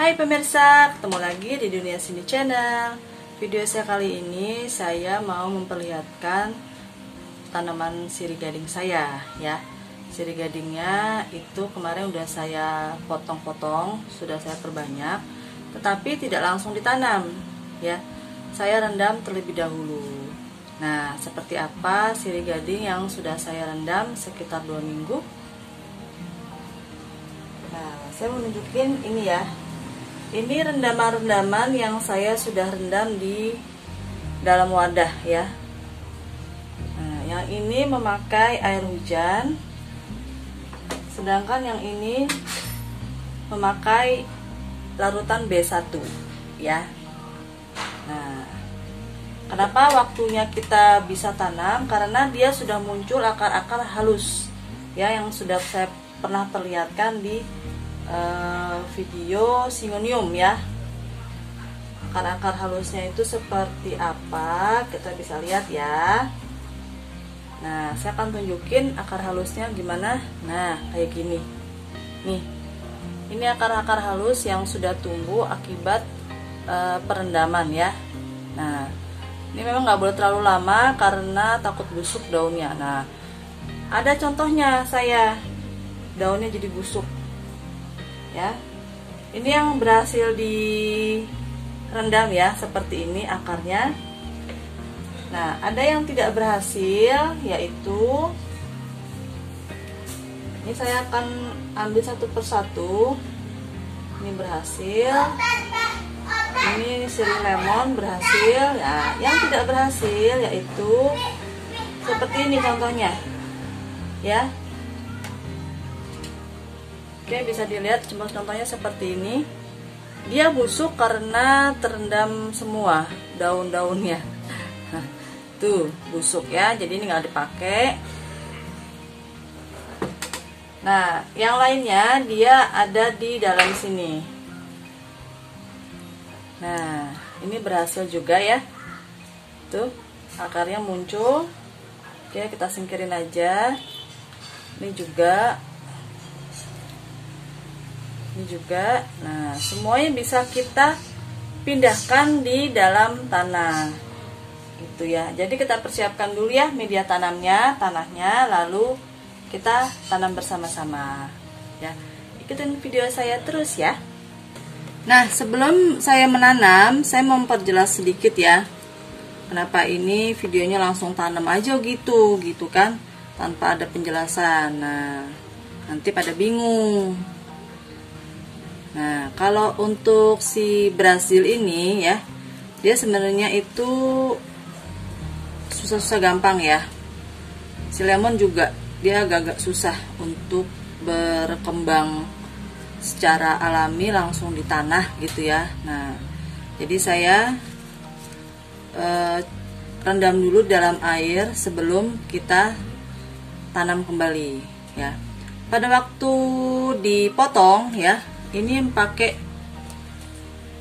Hai pemirsa, ketemu lagi di Dunia Sini Channel. Video saya kali ini saya mau memperlihatkan tanaman sirih gading saya ya. Sirih gadingnya itu kemarin udah saya potong-potong, sudah saya perbanyak, tetapi tidak langsung ditanam ya. Saya rendam terlebih dahulu. Nah, seperti apa sirih gading yang sudah saya rendam sekitar 2 minggu? Nah, saya mau nunjukin ini ya. Ini rendaman-rendaman yang saya sudah rendam di dalam wadah ya. Nah, yang ini memakai air hujan, sedangkan yang ini memakai larutan B1 ya. Nah, kenapa waktunya kita bisa tanam? Karena dia sudah muncul akar-akar halus ya, yang sudah saya pernah perlihatkan di video Syngonium ya. Akar-akar halusnya itu seperti apa, kita bisa lihat ya. Nah, saya akan tunjukin akar halusnya gimana. Nah, kayak gini nih. Ini akar-akar halus yang sudah tumbuh akibat perendaman ya. Nah, ini memang nggak boleh terlalu lama karena takut busuk daunnya. Nah, ada contohnya saya, daunnya jadi busuk ya. Ini yang berhasil direndam ya, seperti ini akarnya. Nah, ada yang tidak berhasil, yaitu ini saya akan ambil satu persatu. Ini berhasil, ini sirih lemon berhasil. Nah, yang tidak berhasil yaitu seperti ini contohnya ya. Oke, bisa dilihat cuma contohnya seperti ini. Dia busuk karena terendam semua daun-daunnya. Tuh, busuk ya. Jadi ini nggak dipakai. Nah, yang lainnya dia ada di dalam sini. Nah, ini berhasil juga ya. Tuh, akarnya muncul. Oke, kita singkirin aja. Ini juga. Ini juga. Nah, semuanya bisa kita pindahkan di dalam tanah gitu ya. Jadi kita persiapkan dulu ya media tanamnya, tanahnya, lalu kita tanam bersama-sama ya. Ikutin video saya terus ya. Nah, sebelum saya menanam, saya mau memperjelas sedikit ya. Kenapa ini videonya langsung tanam aja gitu kan, tanpa ada penjelasan. Nah, nanti pada bingung. Nah, kalau untuk si Brazil ini ya, dia sebenarnya itu susah-susah gampang ya. Si lemon juga dia agak-agak susah untuk berkembang secara alami langsung di tanah gitu ya. Nah, jadi saya rendam dulu dalam air sebelum kita tanam kembali ya. Pada waktu dipotong ya, ini pakai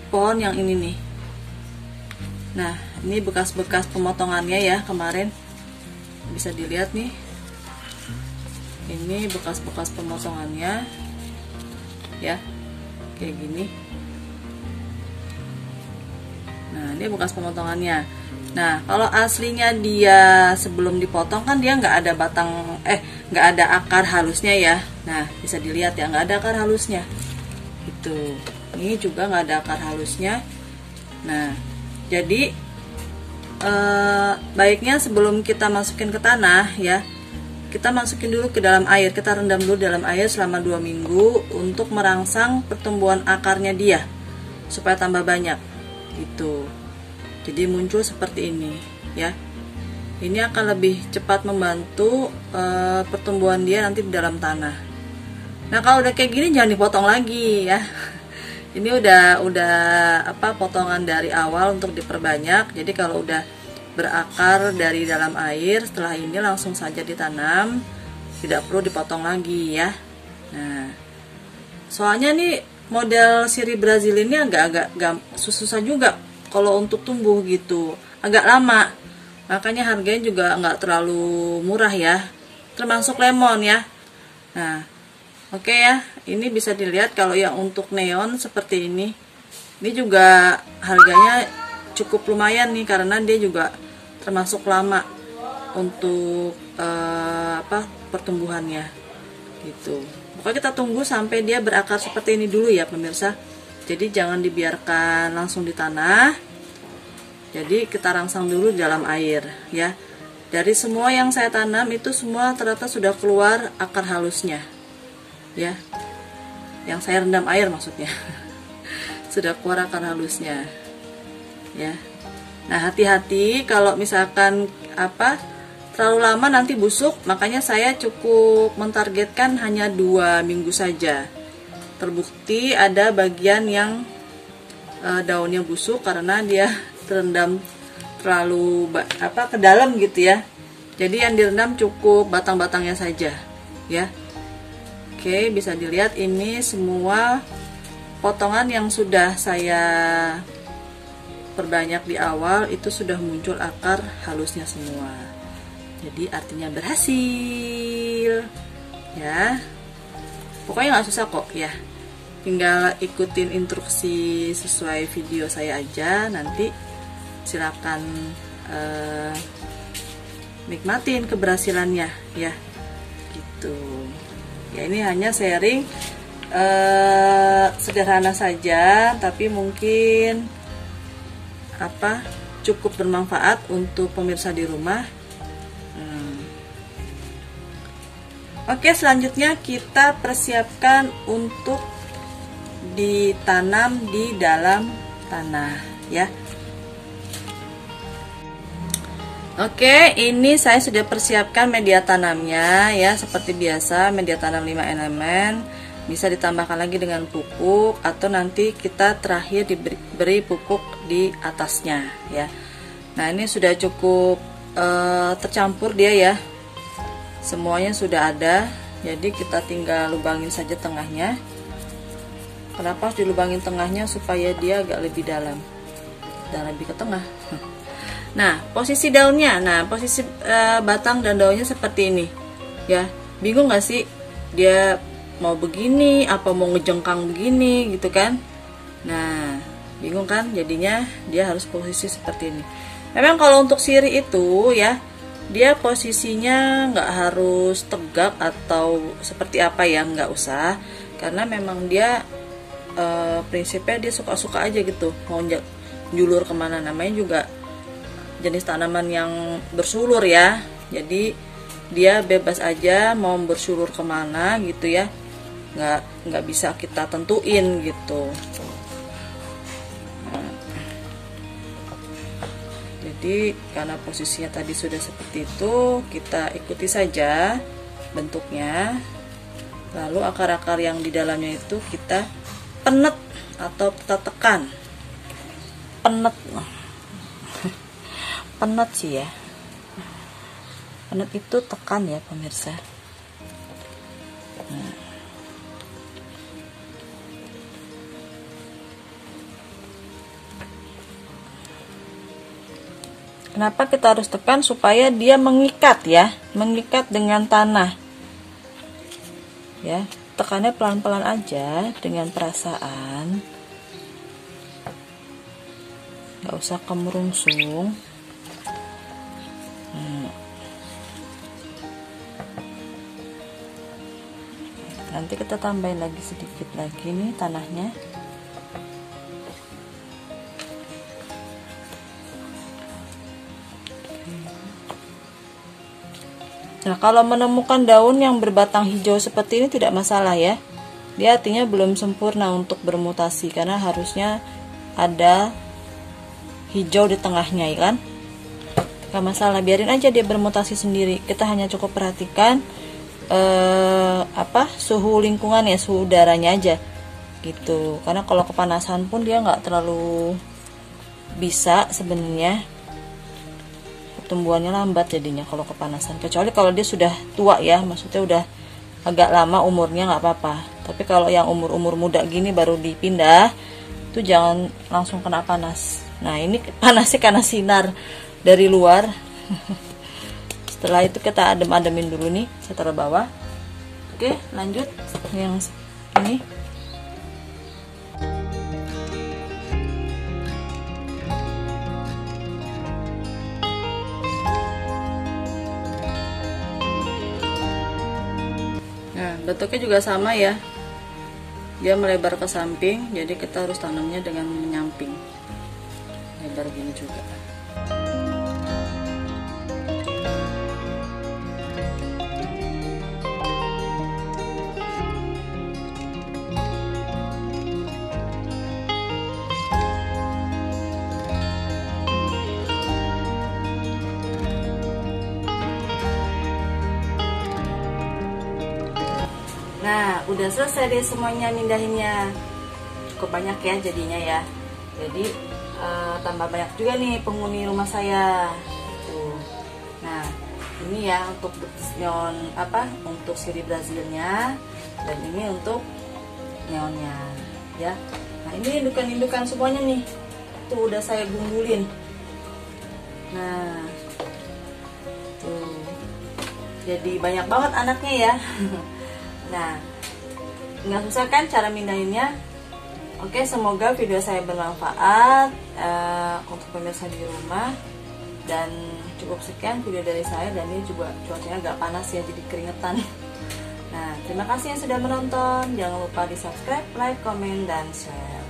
pohon yang ini nih. Nah, ini bekas-bekas pemotongannya ya kemarin, bisa dilihat nih. Ini bekas-bekas pemotongannya ya, kayak gini. Nah, ini bekas pemotongannya. Nah, kalau aslinya dia sebelum dipotong kan dia nggak ada batang, nggak ada akar halusnya ya. Nah, bisa dilihat ya, nggak ada akar halusnya. Itu, ini juga nggak ada akar halusnya. Nah, jadi baiknya sebelum kita masukin ke tanah ya, kita masukin dulu ke dalam air, kita rendam dulu dalam air selama 2 minggu untuk merangsang pertumbuhan akarnya dia supaya tambah banyak gitu. Jadi muncul seperti ini ya. Ini akan lebih cepat membantu pertumbuhan dia nanti di dalam tanah. Nah, kalau udah kayak gini jangan dipotong lagi ya. Ini udah potongan dari awal untuk diperbanyak. Jadi kalau udah berakar dari dalam air, setelah ini langsung saja ditanam, tidak perlu dipotong lagi ya. Nah, soalnya nih model sirih Brazil ini agak-agak susah juga kalau untuk tumbuh gitu, agak lama. Makanya harganya juga nggak terlalu murah ya. Termasuk lemon ya. Nah, Oke ya, ini bisa dilihat kalau yang untuk neon seperti ini juga harganya cukup lumayan nih, karena dia juga termasuk lama untuk pertumbuhannya gitu. Pokoknya kita tunggu sampai dia berakar seperti ini dulu ya pemirsa. Jadi jangan dibiarkan langsung di tanah. Jadi kita rangsang dulu di dalam air ya. Dari semua yang saya tanam itu semua ternyata sudah keluar akar halusnya ya, yang saya rendam air maksudnya. Sudah keluar akar halusnya ya. Nah, hati-hati kalau misalkan terlalu lama nanti busuk, makanya saya cukup mentargetkan hanya 2 minggu saja. Terbukti ada bagian yang daunnya busuk karena dia terendam terlalu ke dalam gitu ya. Jadi yang direndam cukup batang-batangnya saja ya. Oke, bisa dilihat ini semua potongan yang sudah saya perbanyak di awal itu sudah muncul akar halusnya semua. Jadi artinya berhasil ya. Pokoknya nggak susah kok ya, tinggal ikutin instruksi sesuai video saya aja. Nanti silakan nikmatin keberhasilannya ya gitu ya. Ini hanya sharing sederhana saja, tapi mungkin cukup bermanfaat untuk pemirsa di rumah. Oke, selanjutnya kita persiapkan untuk ditanam di dalam tanah ya. Oke, ini saya sudah persiapkan media tanamnya ya. Seperti biasa, media tanam 5 elemen. Bisa ditambahkan lagi dengan pupuk, atau nanti kita terakhir diberi pupuk di atasnya ya. Nah, ini sudah cukup tercampur dia ya. Semuanya sudah ada. Jadi kita tinggal lubangin saja tengahnya. Kenapa harus dilubangin tengahnya? Supaya dia agak lebih dalam dan lebih ke tengah. Nah, posisi daunnya, posisi batang dan daunnya seperti ini ya. Bingung gak sih dia mau begini apa mau ngejengkang begini gitu kan? Nah, bingung kan? Jadinya dia harus posisi seperti ini. Memang kalau untuk sirih itu ya, dia posisinya nggak harus tegak atau seperti apa ya, nggak usah, karena memang dia prinsipnya dia suka-suka aja gitu, mau julur kemana. Namanya juga jenis tanaman yang bersulur ya, jadi dia bebas aja mau bersulur kemana gitu ya, nggak bisa kita tentuin gitu. Jadi karena posisinya tadi sudah seperti itu, kita ikuti saja bentuknya. Lalu akar-akar yang di dalamnya itu kita penet atau kita tekan. Penet sih ya. Penet itu tekan ya pemirsa. Kenapa kita harus tekan? Supaya dia mengikat ya, mengikat dengan tanah ya. Tekannya pelan-pelan aja dengan perasaan, nggak usah kemerungsung. Nanti kita tambahin lagi sedikit lagi nih tanahnya. Nah, kalau menemukan daun yang berbatang hijau seperti ini tidak masalah ya. Dia artinya belum sempurna untuk bermutasi, karena harusnya ada hijau di tengahnya ya kan. Gak masalah, biarin aja dia bermutasi sendiri. Kita hanya cukup perhatikan suhu lingkungan ya, suhu udaranya aja gitu. Karena kalau kepanasan pun dia nggak terlalu bisa sebenarnya, pertumbuhannya lambat jadinya kalau kepanasan. Kecuali kalau dia sudah tua ya, maksudnya udah agak lama umurnya nggak apa-apa. Tapi kalau yang umur muda gini baru dipindah, itu jangan langsung kena panas. Nah, ini panasnya karena sinar dari luar. Setelah itu kita adem-ademin dulu nih, saya taruh bawah. Oke, lanjut yang ini. Nah, bentuknya juga sama ya. Dia melebar ke samping, jadi kita harus tanamnya dengan menyamping. Lebar gini juga. Nah, udah selesai deh semuanya mindahinnya. Cukup banyak ya jadinya ya. Jadi tambah banyak juga nih penghuni rumah saya. Tuh. Nah, ini ya untuk neon untuk sirih Brazilnya, dan ini untuk neonnya ya. Nah, ini indukan-indukan semuanya nih. Tuh udah saya gumbulin. Nah, tuh. Jadi banyak banget anaknya ya. Nah, nggak susah kan cara mindahinnya? Oke, semoga video saya bermanfaat untuk pemirsa di rumah. Dan cukup sekian video dari saya, dan ini juga cuacanya agak panas ya, jadi keringetan. Nah, terima kasih yang sudah menonton. Jangan lupa di subscribe, like, komen, dan share.